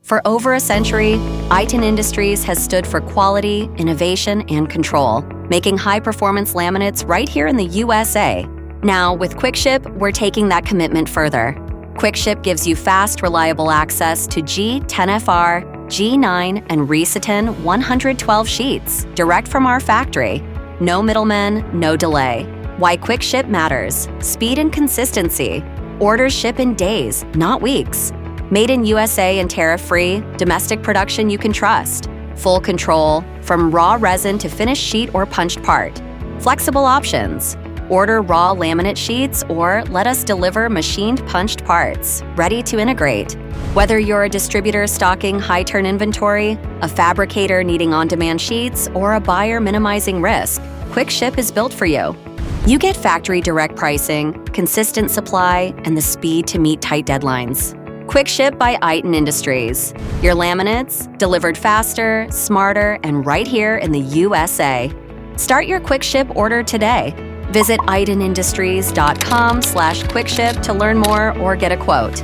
For over a century, Iten Industries has stood for quality, innovation, and control, making high-performance laminates right here in the USA. Now, with QuickShip, we're taking that commitment further. QuickShip gives you fast, reliable access to G10FR, G9, and Resiten 112 sheets, direct from our factory. No middlemen, no delay. Why QuickShip matters: speed and consistency. Orders ship in days, not weeks. Made in USA and tariff-free, domestic production you can trust. Full control, from raw resin to finished sheet or punched part. Flexible options. Order raw laminate sheets or let us deliver machined punched parts, ready to integrate. Whether you're a distributor stocking high-turn inventory, a fabricator needing on-demand sheets, or a buyer minimizing risk, QuickShip is built for you. You get factory direct pricing, consistent supply, and the speed to meet tight deadlines. QuickShip by Iten Industries. Your laminates, delivered faster, smarter, and right here in the USA. Start your QuickShip order today. Visit itenindustries.com/QuickShip to learn more or get a quote.